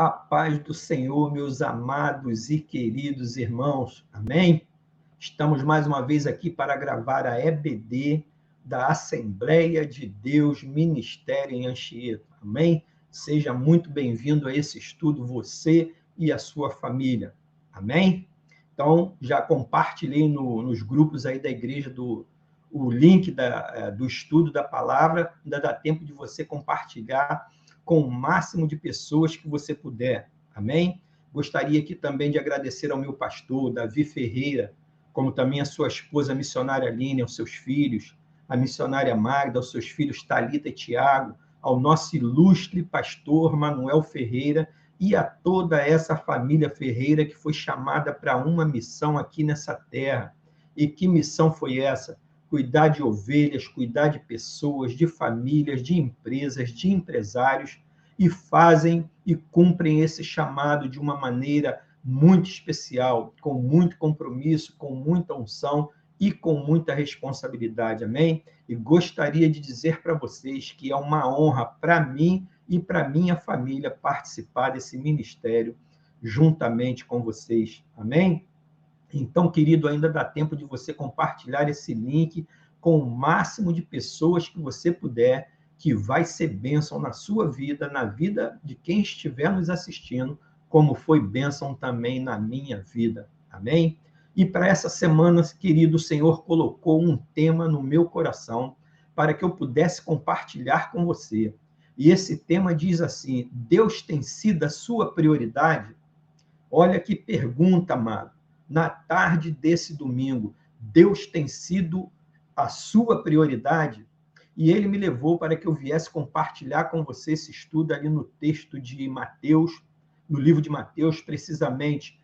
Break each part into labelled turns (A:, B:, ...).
A: A paz do Senhor, meus amados e queridos irmãos. Amém? Estamos mais uma vez aqui para gravar a EBD da Assembleia de Deus Ministério em Anchieta. Amém? Seja muito bem-vindo a esse estudo, você e a sua família. Amém? Então, já compartilhei nos grupos aí da igreja o link do estudo da palavra. Ainda dá tempo de você compartilhar com o máximo de pessoas que você puder. Amém? Gostaria aqui também de agradecer ao meu pastor, Davi Ferreira, como também a sua esposa, a missionária Aline, aos seus filhos, a missionária Magda, aos seus filhos Thalita e Tiago, ao nosso ilustre pastor Manuel Ferreira e a toda essa família Ferreira que foi chamada para uma missão aqui nessa terra. E que missão foi essa? Cuidar de ovelhas, cuidar de pessoas, de famílias, de empresas, de empresários, e fazem e cumprem esse chamado de uma maneira muito especial, com muito compromisso, com muita unção e com muita responsabilidade. Amém? E gostaria de dizer para vocês que é uma honra para mim e para minha família participar desse ministério juntamente com vocês. Amém? Então, querido, ainda dá tempo de você compartilhar esse link com o máximo de pessoas que você puder, que vai ser bênção na sua vida, na vida de quem estiver nos assistindo, como foi bênção também na minha vida. Amém? E para essa semana, querido, o Senhor colocou um tema no meu coração para que eu pudesse compartilhar com você. E esse tema diz assim: Deus tem sido a sua prioridade? Olha que pergunta, amado. Na tarde desse domingo, Deus tem sido a sua prioridade? E ele me levou para que eu viesse compartilhar com você esse estudo ali no texto de Mateus, no livro de Mateus, precisamente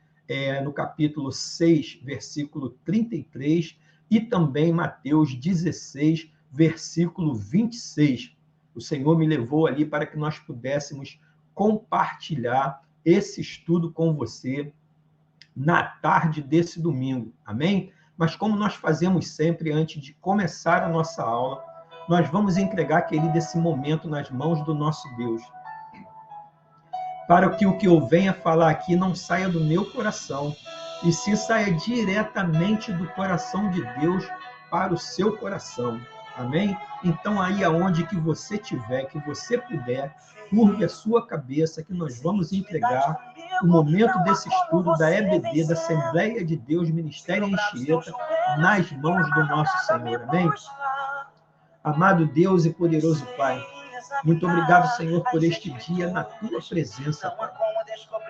A: no capítulo 6, versículo 33, e também Mateus 16, versículo 26. O Senhor me levou ali para que nós pudéssemos compartilhar esse estudo com você na tarde desse domingo, amém? Mas como nós fazemos sempre antes de começar a nossa aula, nós vamos entregar, querido, esse momento nas mãos do nosso Deus, para que o que eu venha falar aqui não saia do meu coração, e sim saia diretamente do coração de Deus para o seu coração, amém? Então, aí aonde que você estiver, que você puder, curve a sua cabeça, que nós vamos entregar o momento desse estudo da EBD, da Assembleia de Deus Ministério em Anchieta, nas mãos do nosso Senhor, amém? Amado Deus e poderoso Pai, muito obrigado, Senhor, por este dia na tua presença, Pai.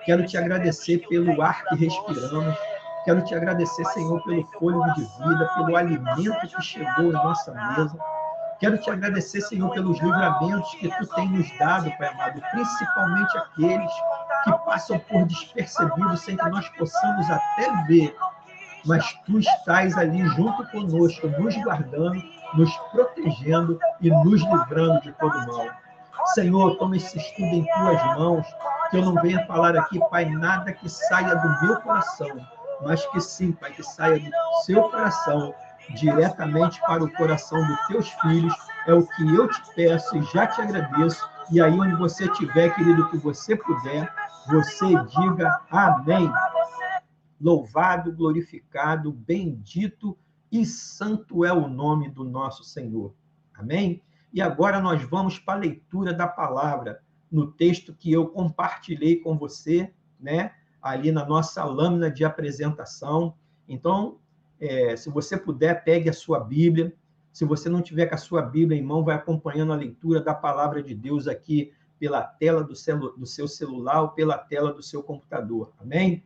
A: Quero te agradecer pelo ar que respiramos, quero te agradecer, Senhor, pelo fôlego de vida, pelo alimento que chegou em nossa mesa. Quero te agradecer, Senhor, pelos livramentos que tu tem nos dado, Pai amado, principalmente aqueles que passam por despercebidos sem que nós possamos até ver, mas tu estás ali junto conosco, nos guardando, nos protegendo e nos livrando de todo mal. Senhor, toma esse estudo em tuas mãos, que eu não venha falar aqui, Pai, nada que saia do meu coração, mas que sim, Pai, que saia do seu coração, diretamente para o coração dos teus filhos. É o que eu te peço e já te agradeço. E aí onde você estiver, querido, que você puder, você diga amém. Louvado, glorificado, bendito e santo é o nome do nosso Senhor. Amém? E agora nós vamos para a leitura da palavra, no texto que eu compartilhei com você, né? Ali na nossa lâmina de apresentação. Então, se você puder, pegue a sua Bíblia. Se você não tiver com a sua Bíblia em mão, vai acompanhando a leitura da palavra de Deus aqui pela tela do seu celular ou pela tela do seu computador. Amém?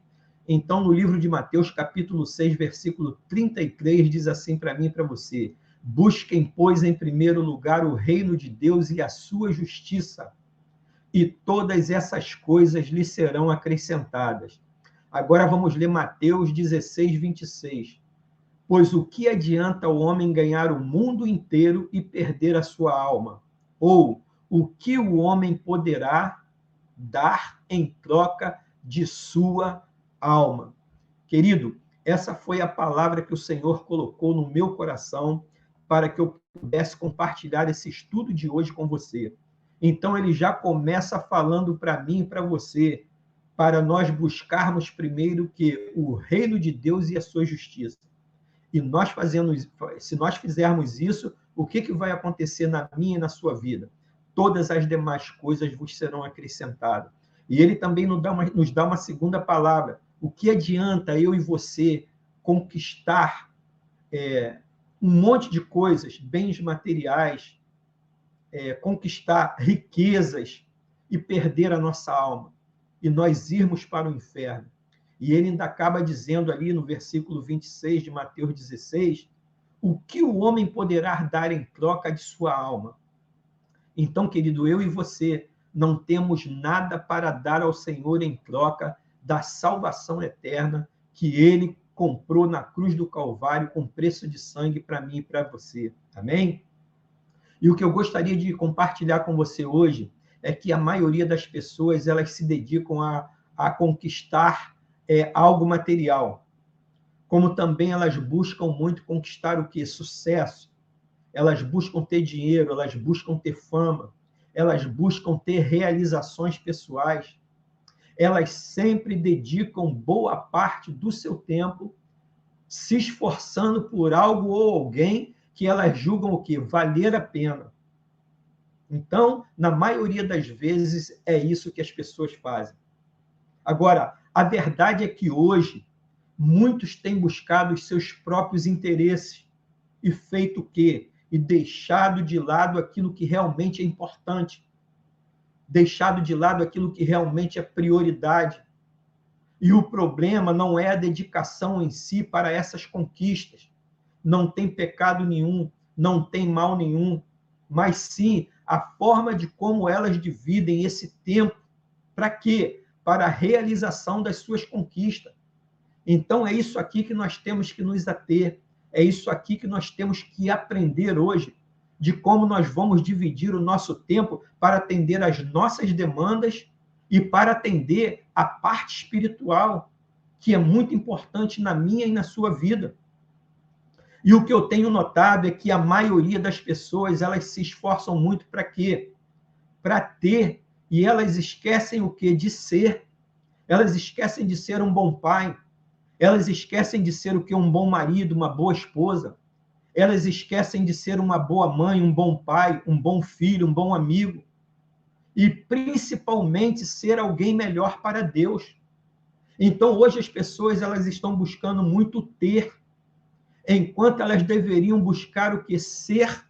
A: Então, no livro de Mateus, capítulo 6, versículo 33, diz assim para mim e para você: busquem, pois, em primeiro lugar o reino de Deus e a sua justiça, e todas essas coisas lhe serão acrescentadas. Agora vamos ler Mateus 16, 26. Pois o que adianta o homem ganhar o mundo inteiro e perder a sua alma? Ou o que o homem poderá dar em troca de sua alma? Querido, essa foi a palavra que o Senhor colocou no meu coração para que eu pudesse compartilhar esse estudo de hoje com você. Então, ele já começa falando para mim e para você para nós buscarmos primeiro que o reino de Deus e a sua justiça. E se nós fizermos isso, o que vai acontecer na minha e na sua vida? Todas as demais coisas vos serão acrescentadas. E ele também nos dá uma segunda palavra. O que adianta eu e você conquistar um monte de coisas, bens materiais, conquistar riquezas e perder a nossa alma, e nós irmos para o inferno? E ele ainda acaba dizendo ali no versículo 26 de Mateus 16, o que o homem poderá dar em troca de sua alma? Então, querido, eu e você não temos nada para dar ao Senhor em troca da salvação eterna que ele comprou na cruz do Calvário com preço de sangue para mim e para você. Amém? E o que eu gostaria de compartilhar com você hoje é que a maioria das pessoas elas se dedicam a conquistar algo material, como também elas buscam muito conquistar o quê? Sucesso. Elas buscam ter dinheiro, elas buscam ter fama, elas buscam ter realizações pessoais. Elas sempre dedicam boa parte do seu tempo se esforçando por algo ou alguém que elas julgam o quê? Valer a pena. Então, na maioria das vezes, é isso que as pessoas fazem. Agora, a verdade é que hoje, muitos têm buscado os seus próprios interesses e feito o quê? E deixado de lado aquilo que realmente é importante, deixado de lado aquilo que realmente é prioridade. E o problema não é a dedicação em si para essas conquistas. Não tem pecado nenhum, não tem mal nenhum, mas sim a forma de como elas dividem esse tempo. Para quê? Para a realização das suas conquistas. Então, é isso aqui que nós temos que nos ater. É isso aqui que nós temos que aprender hoje, de como nós vamos dividir o nosso tempo para atender às nossas demandas e para atender a parte espiritual, que é muito importante na minha e na sua vida. E o que eu tenho notado é que a maioria das pessoas, elas se esforçam muito para quê? Para ter, e elas esquecem o quê? De ser. Elas esquecem de ser um bom pai. Elas esquecem de ser o quê? Um bom marido, uma boa esposa. Elas esquecem de ser uma boa mãe, um bom pai, um bom filho, um bom amigo. E, principalmente, ser alguém melhor para Deus. Então, hoje, as pessoas elas estão buscando muito ter, enquanto elas deveriam buscar o que? Ser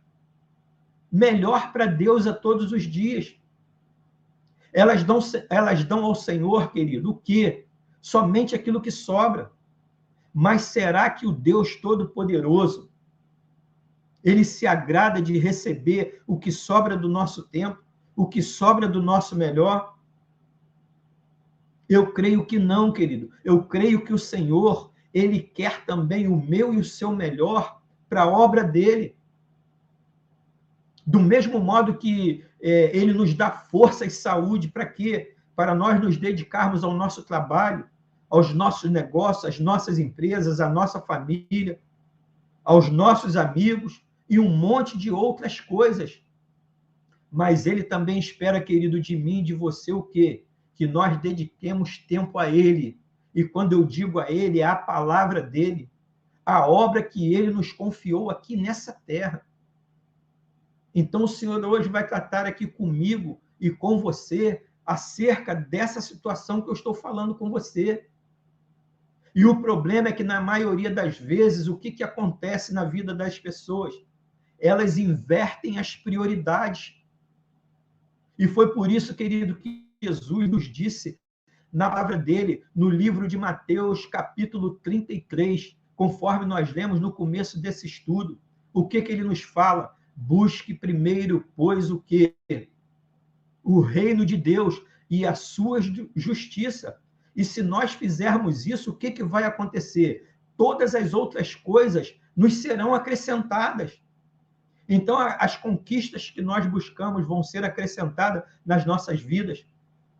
A: melhor para Deus a todos os dias. Elas dão ao Senhor, querido, o quê? Somente aquilo que sobra. Mas será que o Deus Todo-Poderoso, ele se agrada de receber o que sobra do nosso tempo, o que sobra do nosso melhor? Eu creio que não, querido. Eu creio que o Senhor, ele quer também o meu e o seu melhor para a obra dele. Do mesmo modo que ele nos dá força e saúde, para quê? Para nós nos dedicarmos ao nosso trabalho, aos nossos negócios, às nossas empresas, à nossa família, aos nossos amigos e um monte de outras coisas. Mas ele também espera, querido, de mim e de você o quê? Que nós dediquemos tempo a ele. E quando eu digo a ele, é a palavra dele, a obra que ele nos confiou aqui nessa terra. Então, o Senhor hoje vai tratar aqui comigo e com você acerca dessa situação que eu estou falando com você. E o problema é que, na maioria das vezes, o que acontece na vida das pessoas? Elas invertem as prioridades. E foi por isso, querido, que Jesus nos disse na palavra dele, no livro de Mateus, capítulo 33, conforme nós lemos no começo desse estudo. O que ele nos fala? Busque primeiro, pois, o quê? O reino de Deus e a sua justiça. E se nós fizermos isso, o que vai acontecer? Todas as outras coisas nos serão acrescentadas. Então, as conquistas que nós buscamos vão ser acrescentadas nas nossas vidas.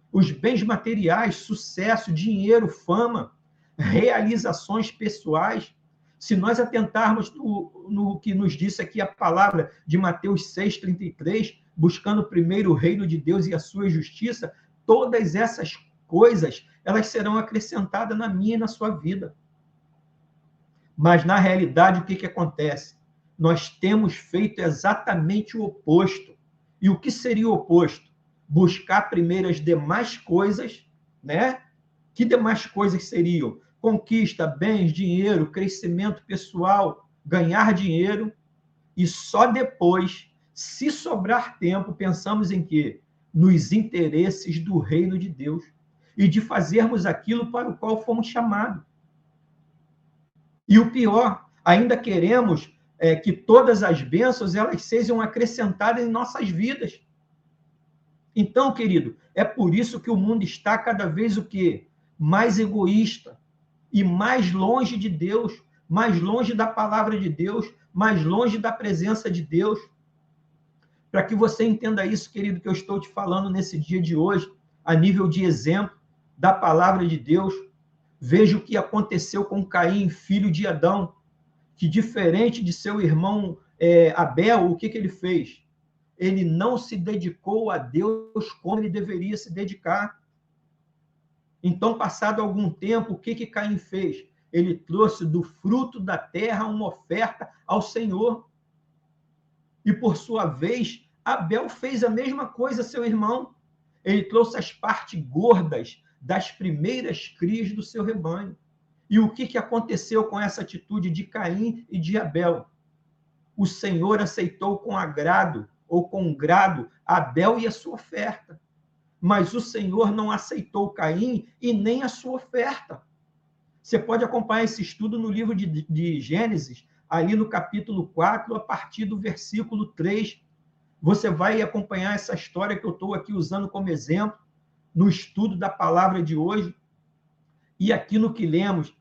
A: Os bens materiais, sucesso, dinheiro, fama, realizações pessoais. Se nós atentarmos no que nos disse aqui a palavra de Mateus 6,33, buscando primeiro o reino de Deus e a sua justiça, todas essas coisas, elas serão acrescentadas na minha e na sua vida. Mas, na realidade, o que acontece? Nós temos feito exatamente o oposto. E o que seria o oposto? Buscar primeiro as demais coisas, né? Que demais coisas seriam? Conquista, bens, dinheiro, crescimento pessoal, ganhar dinheiro, e só depois, se sobrar tempo, pensamos em quê? Nos interesses do reino de Deus e de fazermos aquilo para o qual fomos chamados. E o pior, ainda queremos que todas as bênçãos elas sejam acrescentadas em nossas vidas. Então, querido, é por isso que o mundo está cada vez o quê? Mais egoísta e mais longe de Deus, mais longe da palavra de Deus, mais longe da presença de Deus. Para que você entenda isso, querido, que eu estou te falando nesse dia de hoje, a nível de exemplo da palavra de Deus, veja o que aconteceu com Caim, filho de Adão, que diferente de seu irmão Abel, o que ele fez? Ele não se dedicou a Deus como ele deveria se dedicar. Então, passado algum tempo, o que Caim fez? Ele trouxe do fruto da terra uma oferta ao Senhor. E, por sua vez, Abel fez a mesma coisa a seu irmão. Ele trouxe as partes gordas das primeiras crias do seu rebanho. E o que aconteceu com essa atitude de Caim e de Abel? O Senhor aceitou com agrado, ou com grado, Abel e a sua oferta. Mas o Senhor não aceitou Caim e nem a sua oferta. Você pode acompanhar esse estudo no livro de Gênesis, ali no capítulo 4, a partir do versículo 3. Você vai acompanhar essa história que eu estou aqui usando como exemplo, no estudo da palavra de hoje. E aqui no que lemos,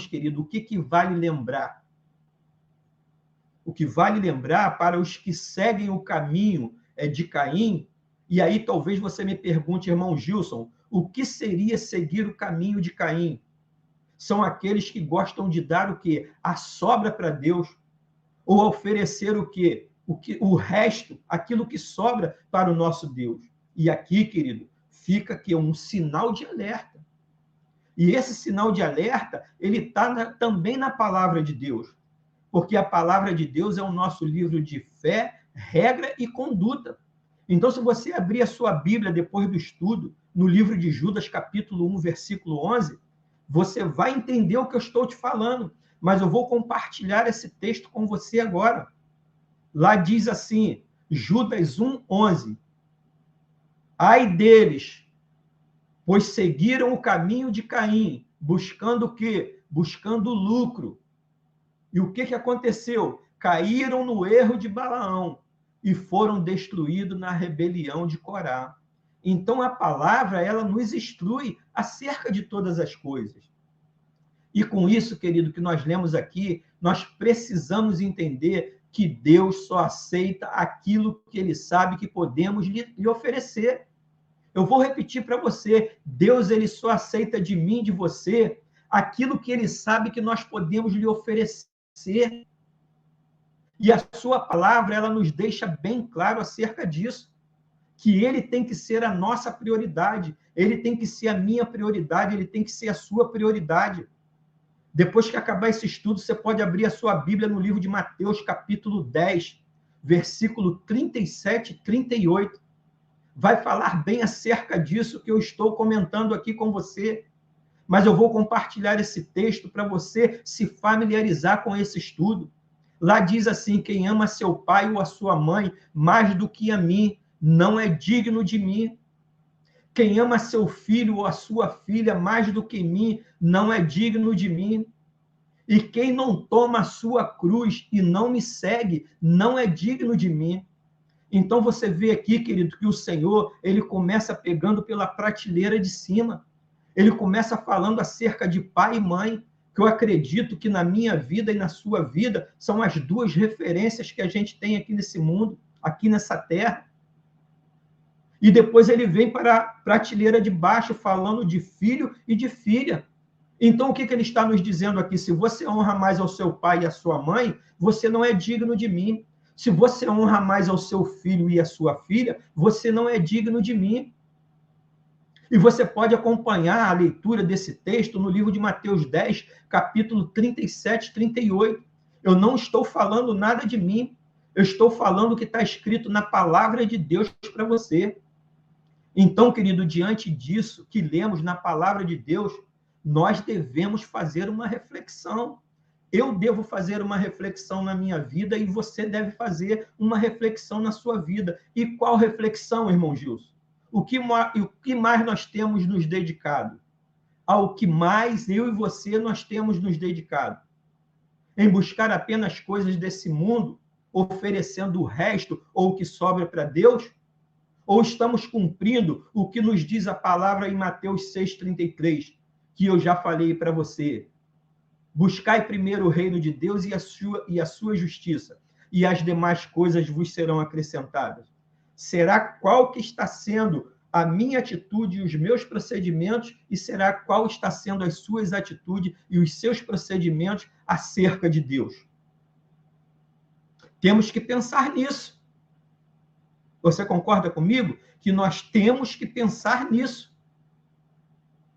A: querido, o que vale lembrar? O que vale lembrar para os que seguem o caminho de Caim, e aí talvez você me pergunte, irmão Gilson, o que seria seguir o caminho de Caim? São aqueles que gostam de dar o quê? A sobra para Deus, ou oferecer o quê? O resto, aquilo que sobra para o nosso Deus. E aqui, querido, fica aqui um sinal de alerta. E esse sinal de alerta, ele está também na palavra de Deus. Porque a palavra de Deus é o nosso livro de fé, regra e conduta. Então, se você abrir a sua Bíblia depois do estudo, no livro de Judas, capítulo 1, versículo 11, você vai entender o que eu estou te falando. Mas eu vou compartilhar esse texto com você agora. Lá diz assim, Judas 1, 11. Ai deles, pois seguiram o caminho de Caim, buscando o quê? Buscando lucro. E o que aconteceu? Caíram no erro de Balaão e foram destruídos na rebelião de Corá. Então, a palavra, ela nos instrui acerca de todas as coisas. E com isso, querido, que nós lemos aqui, nós precisamos entender que Deus só aceita aquilo que Ele sabe que podemos lhe oferecer. Eu vou repetir para você, Deus ele só aceita de mim, de você, aquilo que Ele sabe que nós podemos lhe oferecer. E a sua palavra, ela nos deixa bem claro acerca disso, que Ele tem que ser a nossa prioridade, Ele tem que ser a minha prioridade, Ele tem que ser a sua prioridade. Depois que acabar esse estudo, você pode abrir a sua Bíblia no livro de Mateus, capítulo 10, versículo 37 e 38. Vai falar bem acerca disso que eu estou comentando aqui com você. Mas eu vou compartilhar esse texto para você se familiarizar com esse estudo. Lá diz assim, quem ama seu pai ou a sua mãe mais do que a mim, não é digno de mim. Quem ama seu filho ou a sua filha mais do que mim, não é digno de mim. E quem não toma a sua cruz e não me segue, não é digno de mim. Então você vê aqui, querido, que o Senhor, ele começa pegando pela prateleira de cima. Ele começa falando acerca de pai e mãe, que eu acredito que na minha vida e na sua vida são as duas referências que a gente tem aqui nesse mundo, aqui nessa terra. E depois ele vem para a prateleira de baixo, falando de filho e de filha. Então, o que ele está nos dizendo aqui? Se você honra mais ao seu pai e à sua mãe, você não é digno de mim. Se você honra mais ao seu filho e à sua filha, você não é digno de mim. E você pode acompanhar a leitura desse texto no livro de Mateus 10, capítulo 37, 38. Eu não estou falando nada de mim, eu estou falando o que está escrito na palavra de Deus para você. Então, querido, diante disso que lemos na palavra de Deus, nós devemos fazer uma reflexão. Eu devo fazer uma reflexão na minha vida e você deve fazer uma reflexão na sua vida. E qual reflexão, irmão Gilson? O que mais nós temos nos dedicado? Ao que mais eu e você nós temos nos dedicado? Em buscar apenas coisas desse mundo, oferecendo o resto ou o que sobra para Deus? Ou estamos cumprindo o que nos diz a palavra em Mateus 6,33, que eu já falei para você? Buscai primeiro o reino de Deus e a sua justiça, e as demais coisas vos serão acrescentadas. Será qual que está sendo a minha atitude e os meus procedimentos, e será qual está sendo as suas atitudes e os seus procedimentos acerca de Deus? Temos que pensar nisso. Você concorda comigo? Que nós temos que pensar nisso.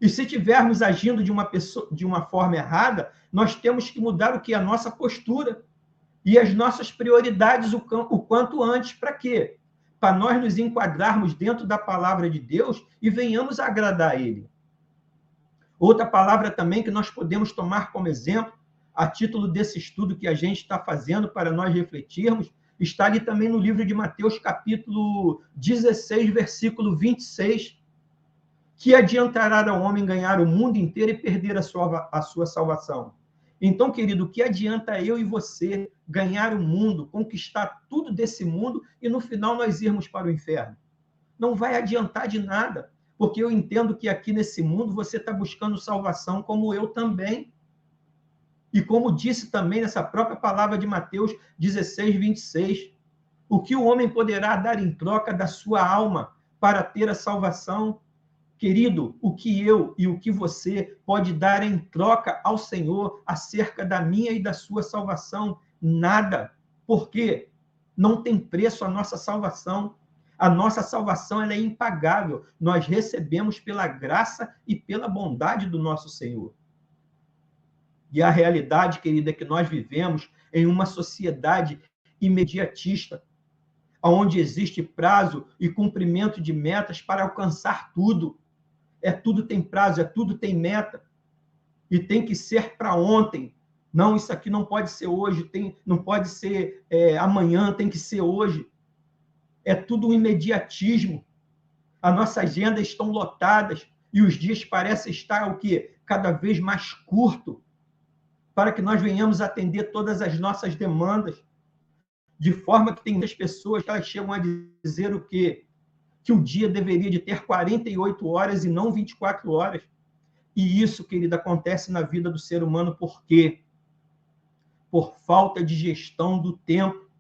A: E se estivermos agindo de uma forma errada, nós temos que mudar o que? A nossa postura e as nossas prioridades o quanto antes. Para quê? Para nós nos enquadrarmos dentro da palavra de Deus e venhamos a agradar a Ele. Outra palavra também que nós podemos tomar como exemplo, a título desse estudo que a gente está fazendo para nós refletirmos, está ali também no livro de Mateus, capítulo 16, versículo 26, que adiantará ao homem ganhar o mundo inteiro e perder a sua salvação. Então, querido, o que adianta eu e você ganhar o mundo, conquistar tudo desse mundo e no final nós irmos para o inferno? Não vai adiantar de nada, porque eu entendo que aqui nesse mundo você está buscando salvação como eu também. E como disse também nessa própria palavra de Mateus 16, 26, o que o homem poderá dar em troca da sua alma para ter a salvação? Querido, o que eu e o que você pode dar em troca ao Senhor acerca da minha e da sua salvação? Nada. Por quê? Não tem preço a nossa salvação. A nossa salvação ela é impagável. Nós recebemos pela graça e pela bondade do nosso Senhor. E a realidade, querida, é que nós vivemos em uma sociedade imediatista, onde existe prazo e cumprimento de metas para alcançar tudo. Tudo tem prazo, tudo tem meta. E tem que ser para ontem. Não, isso aqui não pode ser hoje, não pode ser amanhã, tem que ser hoje. É tudo um imediatismo. As nossas agendas estão lotadas e os dias parecem estar o quê? Cada vez mais curto, para que nós venhamos atender todas as nossas demandas. De forma que tem muitas pessoas que elas chegam a dizer o quê? Que o dia deveria de ter 48 horas e não 24 horas. E isso, querida, acontece na vida do ser humano por quê? Por falta de gestão do tempo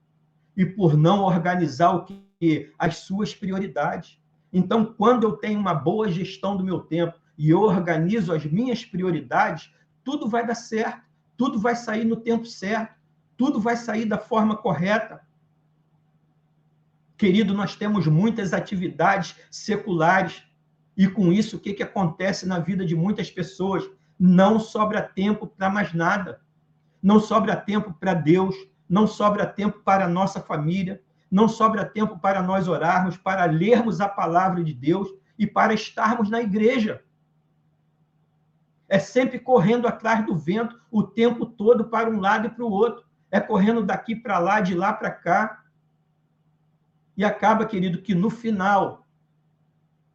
A: e por não organizar o quê? As suas prioridades. Então, quando eu tenho uma boa gestão do meu tempo e eu organizo as minhas prioridades, tudo vai dar certo, tudo vai sair no tempo certo, tudo vai sair da forma correta. Querido, nós temos muitas atividades seculares e com isso o que acontece na vida de muitas pessoas? Não sobra tempo para mais nada. Não sobra tempo para Deus, não sobra tempo para a nossa família, não sobra tempo para nós orarmos, para lermos a palavra de Deus e para estarmos na igreja. É sempre correndo atrás do vento o tempo todo para um lado e para o outro. É correndo daqui para lá, de lá para cá. E acaba, querido, que no final,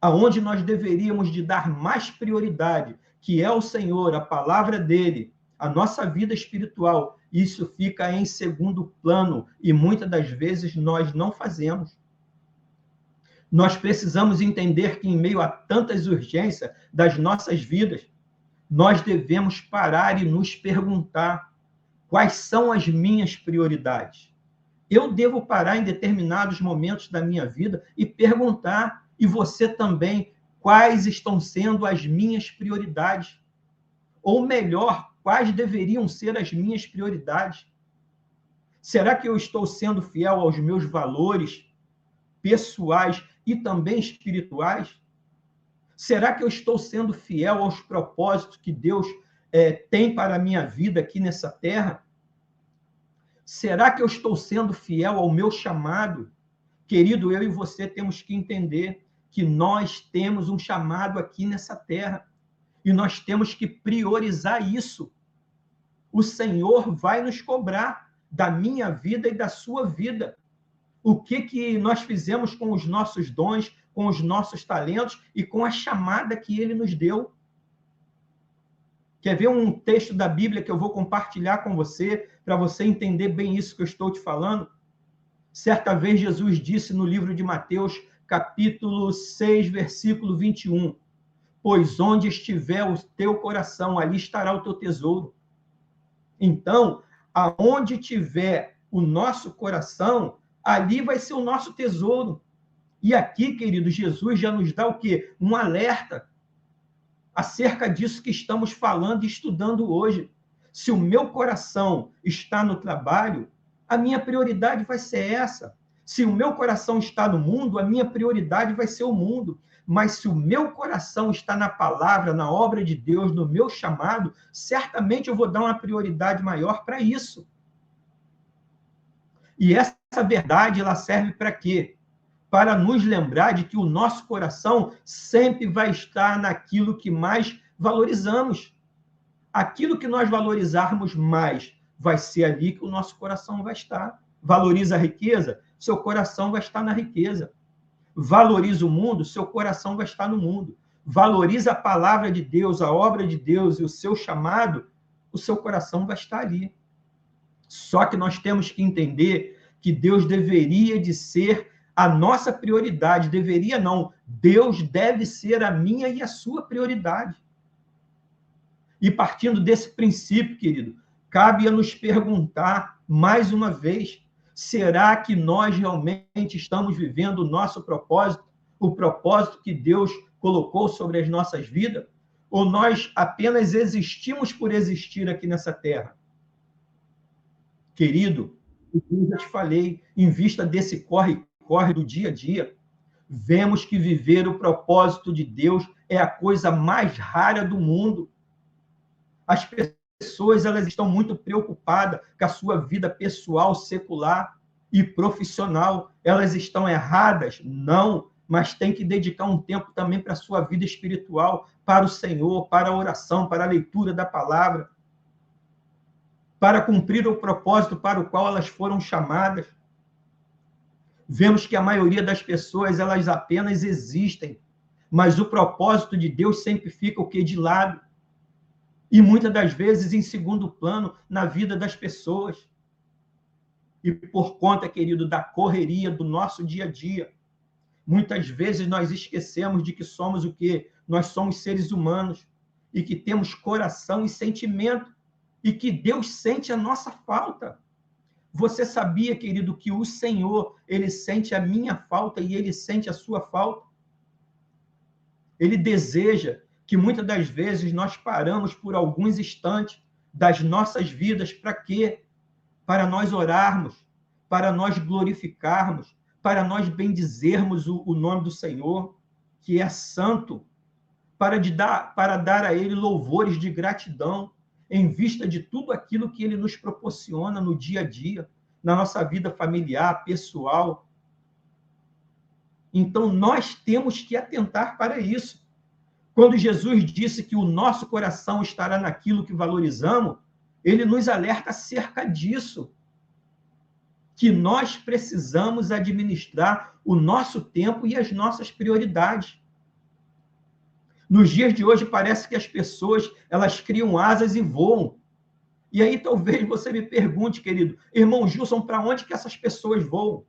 A: aonde nós deveríamos de dar mais prioridade, que é o Senhor, a palavra dele, a nossa vida espiritual, isso fica em segundo plano e muitas das vezes nós não fazemos. Nós precisamos entender que em meio a tantas urgências das nossas vidas, nós devemos parar e nos perguntar quais são as minhas prioridades. Eu devo parar em determinados momentos da minha vida e perguntar, e você também, quais estão sendo as minhas prioridades? Ou melhor, quais deveriam ser as minhas prioridades? Será que eu estou sendo fiel aos meus valores pessoais e também espirituais? Será que eu estou sendo fiel aos propósitos que Deus tem para a minha vida aqui nessa terra? Será que eu estou sendo fiel ao meu chamado? Querido, eu e você temos que entender que nós temos um chamado aqui nessa terra e nós temos que priorizar isso. O Senhor vai nos cobrar da minha vida e da sua vida. O que nós fizemos com os nossos dons, com os nossos talentos e com a chamada que Ele nos deu. Quer ver um texto da Bíblia que eu vou compartilhar com você, para você entender bem isso que eu estou te falando? Certa vez Jesus disse no livro de Mateus, capítulo 6, versículo 21, pois onde estiver o teu coração, ali estará o teu tesouro. Então, aonde tiver o nosso coração, ali vai ser o nosso tesouro. E aqui, querido, Jesus já nos dá o quê? Um alerta acerca disso que estamos falando e estudando hoje. Se o meu coração está no trabalho, a minha prioridade vai ser essa. Se o meu coração está no mundo, a minha prioridade vai ser o mundo. Mas se o meu coração está na palavra, na obra de Deus, no meu chamado, certamente eu vou dar uma prioridade maior para isso. E essa verdade, ela serve para quê? Para nos lembrar de que o nosso coração sempre vai estar naquilo que mais valorizamos. Aquilo que nós valorizarmos mais vai ser ali que o nosso coração vai estar. Valoriza a riqueza? Seu coração vai estar na riqueza. Valoriza o mundo? Seu coração vai estar no mundo. Valoriza a palavra de Deus, a obra de Deus e o seu chamado, o seu coração vai estar ali. Só que nós temos que entender que Deus deveria de ser a nossa prioridade. Deveria não. Deus deve ser a minha e a sua prioridade. E partindo desse princípio, querido, cabe a nos perguntar mais uma vez, será que nós realmente estamos vivendo o nosso propósito, o propósito que Deus colocou sobre as nossas vidas? Ou nós apenas existimos por existir aqui nessa terra? Querido, eu já te falei, em vista desse corre-corre do dia a dia, vemos que viver o propósito de Deus é a coisa mais rara do mundo. As pessoas, elas estão muito preocupadas com a sua vida pessoal, secular e profissional. Elas estão erradas? Não, mas tem que dedicar um tempo também para a sua vida espiritual, para o Senhor, para a oração, para a leitura da palavra, para cumprir o propósito para o qual elas foram chamadas. Vemos que a maioria das pessoas, elas apenas existem, mas o propósito de Deus sempre fica o quê? De lado. E muitas das vezes em segundo plano na vida das pessoas. E por conta, querido, da correria do nosso dia a dia, muitas vezes nós esquecemos de que somos o quê? Nós somos seres humanos e que temos coração e sentimento e que Deus sente a nossa falta. Você sabia, querido, que o Senhor, ele sente a minha falta e ele sente a sua falta? Ele deseja que muitas das vezes nós paramos por alguns instantes das nossas vidas, para quê? Para nós orarmos, para nós glorificarmos, para nós bendizermos o nome do Senhor, que é santo, para dar a Ele louvores de gratidão, em vista de tudo aquilo que Ele nos proporciona no dia a dia, na nossa vida familiar, pessoal. Então, nós temos que atentar para isso. Quando Jesus disse que o nosso coração estará naquilo que valorizamos, ele nos alerta acerca disso, que nós precisamos administrar o nosso tempo e as nossas prioridades. Nos dias de hoje, parece que as pessoas, elas criam asas e voam. E aí, talvez você me pergunte, querido, irmão Gilson, para onde que essas pessoas voam?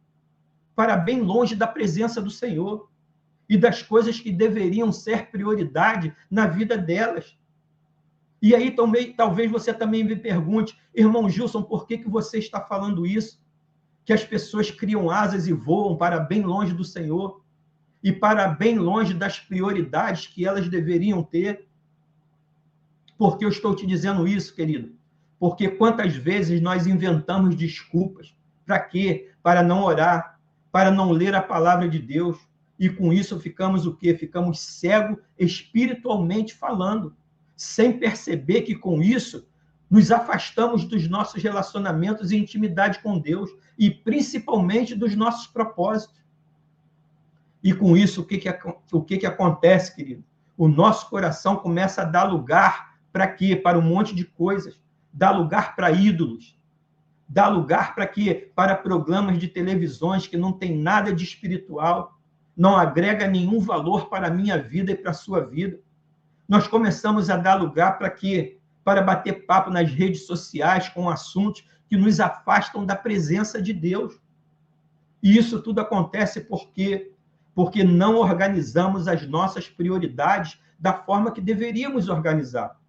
A: Para bem longe da presença do Senhor e das coisas que deveriam ser prioridade na vida delas. E aí talvez você também me pergunte, irmão Gilson, por que você está falando isso? Que as pessoas criam asas e voam para bem longe do Senhor e para bem longe das prioridades que elas deveriam ter. Por que eu estou te dizendo isso, querido? Porque quantas vezes nós inventamos desculpas. Para quê? Para não orar, para não ler a palavra de Deus. E com isso ficamos o quê? Ficamos cegos espiritualmente falando, sem perceber que com isso nos afastamos dos nossos relacionamentos e intimidade com Deus e principalmente dos nossos propósitos. E com isso, o que acontece, querido? O nosso coração começa a dar lugar para quê? Para um monte de coisas. Dá lugar para ídolos. Dá lugar para quê? Para programas de televisões que não tem nada de espiritual, não agrega nenhum valor para a minha vida e para a sua vida. Nós começamos a dar lugar para quê? Para bater papo nas redes sociais com assuntos que nos afastam da presença de Deus. E isso tudo acontece porque não organizamos as nossas prioridades da forma que deveríamos organizar.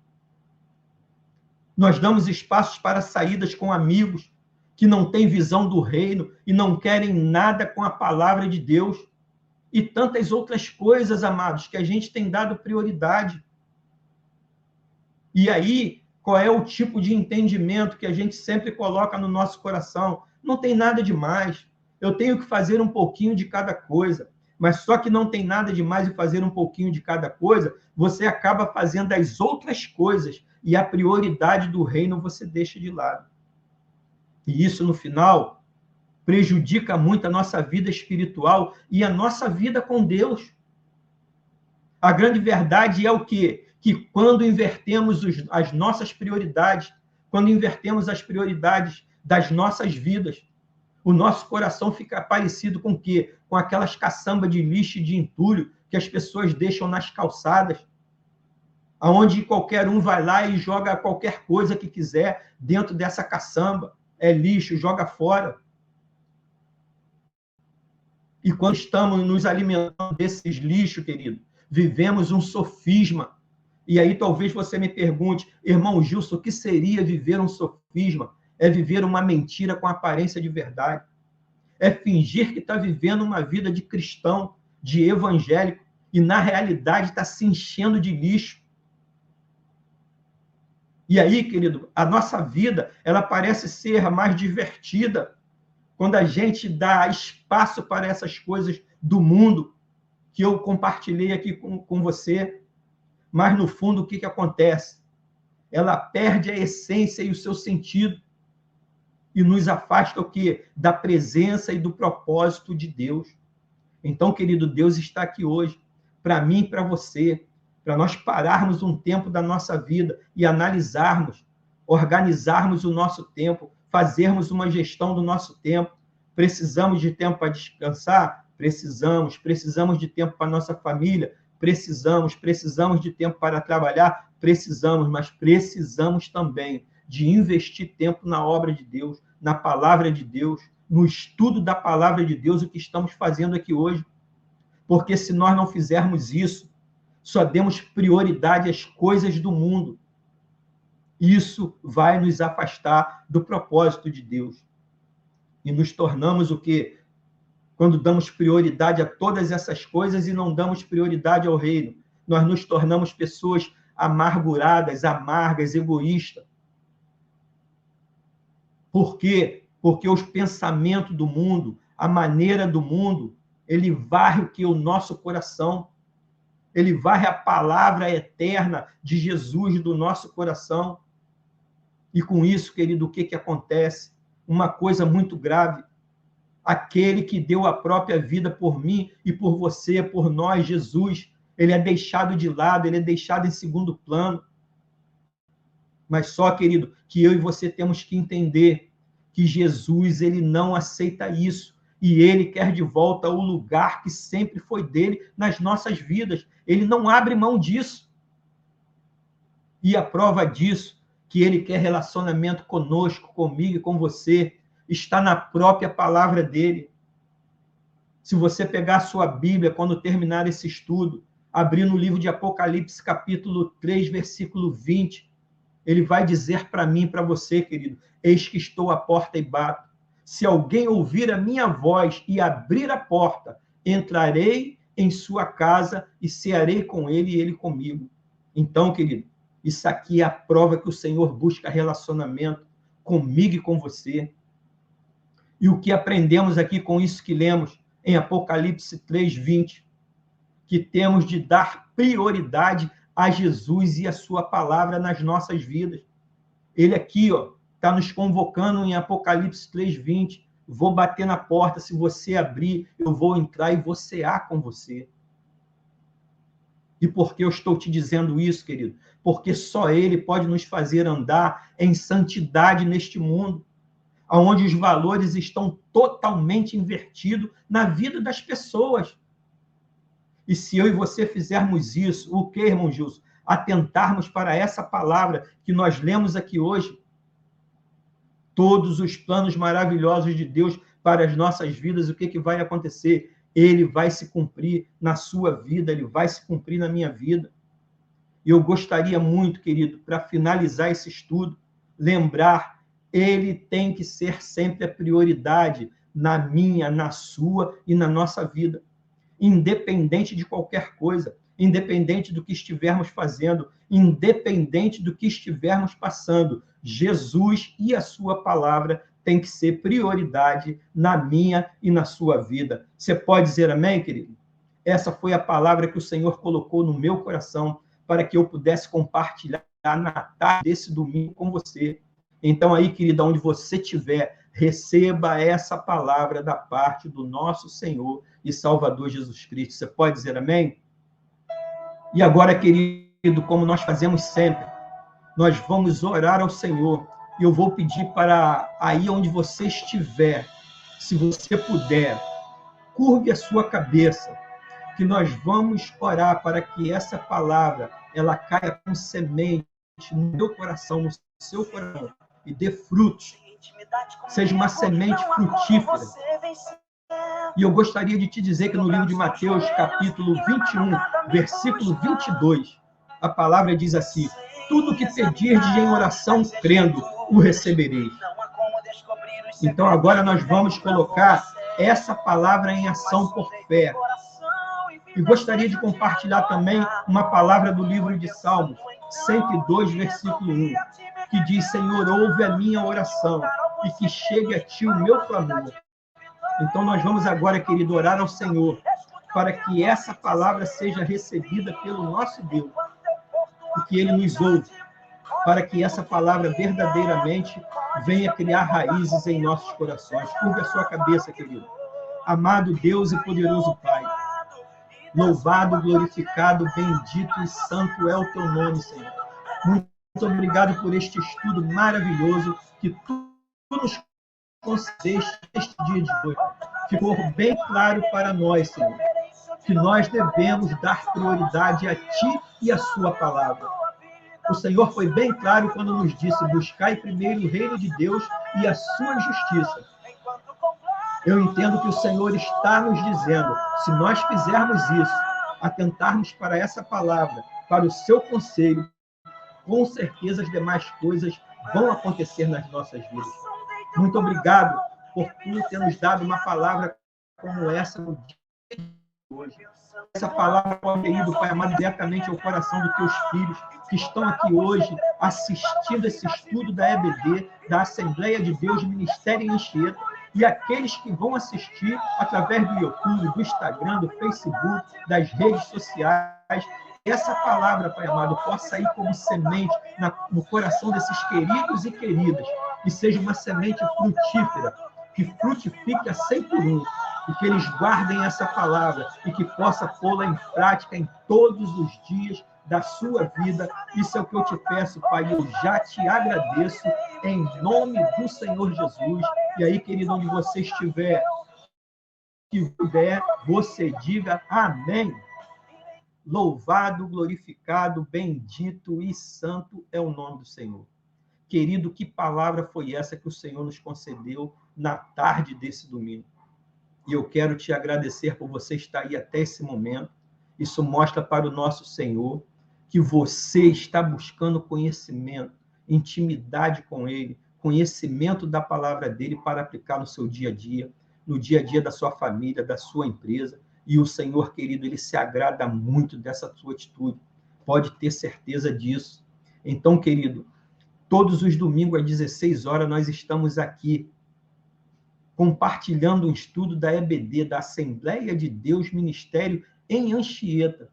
A: Nós damos espaços para saídas com amigos que não têm visão do reino e não querem nada com a palavra de Deus. E tantas outras coisas, amados, que a gente tem dado prioridade. E aí, qual é o tipo de entendimento que a gente sempre coloca no nosso coração? Não tem nada demais. Eu tenho que fazer um pouquinho de cada coisa. Mas só que não tem nada demais em fazer um pouquinho de cada coisa, você acaba fazendo as outras coisas e a prioridade do reino você deixa de lado. E isso, no final, prejudica muito a nossa vida espiritual e a nossa vida com Deus. A grande verdade é o quê? Que quando invertemos as nossas prioridades, quando invertemos as prioridades das nossas vidas, o nosso coração fica parecido com o quê? Com aquelas caçambas de lixo e de entulho que as pessoas deixam nas calçadas, aonde qualquer um vai lá e joga qualquer coisa que quiser dentro dessa caçamba. É lixo, joga fora. E quando estamos nos alimentando desses lixos, querido, vivemos um sofisma. E aí talvez você me pergunte, irmão Gilson, o que seria viver um sofisma? É viver uma mentira com aparência de verdade. É fingir que está vivendo uma vida de cristão, de evangélico, e na realidade está se enchendo de lixo. E aí, querido, a nossa vida, ela parece ser mais divertida quando a gente dá espaço para essas coisas do mundo que eu compartilhei aqui com você. Mas, no fundo, o que acontece? Ela perde a essência e o seu sentido e nos afasta o quê? Da presença e do propósito de Deus. Então, querido, Deus está aqui hoje, para mim e para você, para nós pararmos um tempo da nossa vida e analisarmos, organizarmos o nosso tempo, fazermos uma gestão do nosso tempo. Precisamos de tempo para descansar? Precisamos de tempo para a nossa família? Precisamos de tempo para trabalhar? Precisamos, mas precisamos também de investir tempo na obra de Deus, na palavra de Deus, no estudo da palavra de Deus, o que estamos fazendo aqui hoje. Porque se nós não fizermos isso, só demos prioridade às coisas do mundo. Isso vai nos afastar do propósito de Deus. E nos tornamos o quê? Quando damos prioridade a todas essas coisas e não damos prioridade ao reino, nós nos tornamos pessoas amarguradas, amargas, egoístas. Por quê? Porque os pensamentos do mundo, a maneira do mundo, ele varre o que? O nosso coração. Ele varre a palavra eterna de Jesus do nosso coração. E com isso, querido, o que acontece? Uma coisa muito grave. Aquele que deu a própria vida por mim e por você, por nós, Jesus, ele é deixado de lado, ele é deixado em segundo plano. Mas só, querido, que eu e você temos que entender que Jesus, ele não aceita isso. E ele quer de volta o lugar que sempre foi dele nas nossas vidas. Ele não abre mão disso. E a prova disso, que ele quer relacionamento conosco, comigo e com você, está na própria palavra dele. Se você pegar a sua Bíblia, quando terminar esse estudo, abrir no livro de Apocalipse, capítulo 3, versículo 20, ele vai dizer para mim e para você, querido, eis que estou à porta e bato. Se alguém ouvir a minha voz e abrir a porta, entrarei em sua casa e cearei com ele e ele comigo. Então, querido, isso aqui é a prova que o Senhor busca relacionamento comigo e com você. E o que aprendemos aqui com isso que lemos? em Apocalipse 3:20, que temos de dar prioridade a Jesus e a sua palavra nas nossas vidas. Ele aqui, está nos convocando em Apocalipse 3:20. Vou bater na porta, se você abrir, eu vou entrar e vou cear com você. E por que eu estou te dizendo isso, querido? Porque só Ele pode nos fazer andar em santidade neste mundo, onde os valores estão totalmente invertidos na vida das pessoas. E se eu e você fizermos isso, o que, irmão Gilson? Atentarmos para essa palavra que nós lemos aqui hoje, todos os planos maravilhosos de Deus para as nossas vidas, o que vai acontecer? Ele vai se cumprir na sua vida, ele vai se cumprir na minha vida. E eu gostaria muito, querido, para finalizar esse estudo, lembrar, ele tem que ser sempre a prioridade na minha, na sua e na nossa vida. Independente de qualquer coisa, independente do que estivermos fazendo, independente do que estivermos passando, Jesus e a sua palavra tem que ser prioridade na minha e na sua vida. Você pode dizer amém, querido? Essa foi a palavra que o Senhor colocou no meu coração para que eu pudesse compartilhar na tarde desse domingo com você. Então aí, querida, onde você estiver, receba essa palavra da parte do nosso Senhor e Salvador Jesus Cristo. Você pode dizer amém? E agora, querido, como nós fazemos sempre, nós vamos orar ao Senhor. E eu vou pedir para aí onde você estiver, se você puder, curve a sua cabeça, que nós vamos orar para que essa palavra ela caia com semente no meu coração, no seu coração, e dê frutos. Seja uma semente frutífera. E eu gostaria de te dizer que no livro de Mateus, capítulo 21, versículo 22, a palavra diz assim: tudo que pedirdes em oração, crendo, o recebereis. Então, agora nós vamos colocar essa palavra em ação por fé. E gostaria de compartilhar também uma palavra do livro de Salmos, 102, versículo 1, que diz: Senhor, ouve a minha oração e que chegue a ti o meu clamor. Então, nós vamos agora, querido, orar ao Senhor para que essa palavra seja recebida pelo nosso Deus, e que Ele nos ouve, para que essa palavra verdadeiramente venha criar raízes em nossos corações. Curva a sua cabeça, querido. Amado Deus e poderoso Pai, louvado, glorificado, bendito e santo é o teu nome, Senhor. Muito obrigado por este estudo maravilhoso que tu nos concedeste neste dia de hoje. Ficou bem claro para nós, Senhor, que nós devemos dar prioridade a Ti e a Sua palavra. O Senhor foi bem claro quando nos disse: buscai primeiro o reino de Deus e a sua justiça. Eu entendo que o Senhor está nos dizendo, se nós fizermos isso, atentarmos para essa palavra, para o seu conselho, com certeza as demais coisas vão acontecer nas nossas vidas. Muito obrigado por tu ter nos dado uma palavra como essa no dia de hoje. Essa palavra pode ir, Pai amado, diretamente ao coração dos teus filhos que estão aqui hoje assistindo esse estudo da EBD, da Assembleia de Deus Ministério em Anchieta, e aqueles que vão assistir através do YouTube, do Instagram, do Facebook, das redes sociais. Essa palavra, Pai amado, possa ir como semente no coração desses queridos e queridas, e seja uma semente frutífera, que frutifique a 100 por 1, e que eles guardem essa palavra e que possa pô-la em prática em todos os dias da sua vida. Isso é o que eu te peço, Pai, eu já te agradeço em nome do Senhor Jesus. E aí, querido, onde você estiver, que puder, você diga amém. Louvado, glorificado, bendito e santo é o nome do Senhor. Querido, que palavra foi essa que o Senhor nos concedeu na tarde desse domingo? E eu quero te agradecer por você estar aí até esse momento. Isso mostra para o nosso Senhor que você está buscando conhecimento, intimidade com Ele, conhecimento da palavra dEle para aplicar no seu dia a dia, no dia a dia da sua família, da sua empresa. E o Senhor, querido, Ele se agrada muito dessa sua atitude. Pode ter certeza disso. Então, querido, todos os domingos às 16 horas nós estamos aqui compartilhando um estudo da EBD, da Assembleia de Deus Ministério em Anchieta,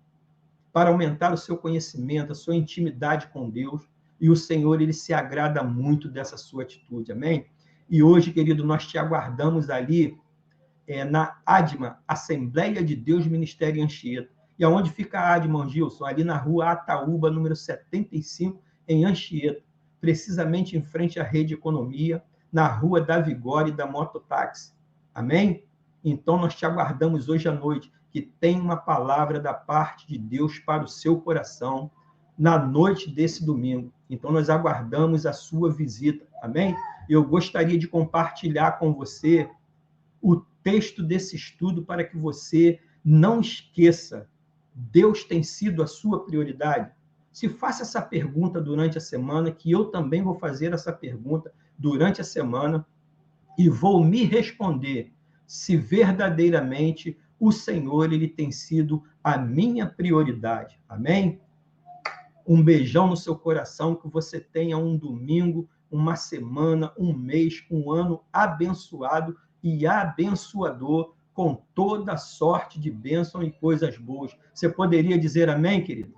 A: para aumentar o seu conhecimento, a sua intimidade com Deus. E o Senhor, ele se agrada muito dessa sua atitude, amém? E hoje, querido, nós te aguardamos ali na ADMA, Assembleia de Deus Ministério em Anchieta. E aonde fica a ADMA, Gilson? Ali na rua Ataúba, número 75, em Anchieta, precisamente em frente à Rede Economia, na rua da Vigore e da Mototáxi. Amém? Então, nós te aguardamos hoje à noite, que tem uma palavra da parte de Deus para o seu coração, na noite desse domingo. Então, nós aguardamos a sua visita. Amém? Eu gostaria de compartilhar com você o texto desse estudo para que você não esqueça. Deus tem sido a sua prioridade? Se faça essa pergunta durante a semana, que eu também vou fazer essa pergunta durante a semana e vou me responder se verdadeiramente o Senhor, ele tem sido a minha prioridade. Amém? Um beijão no seu coração, que você tenha um domingo, uma semana, um mês, um ano abençoado e abençoador, com toda sorte de bênção e coisas boas. Você poderia dizer amém, querido?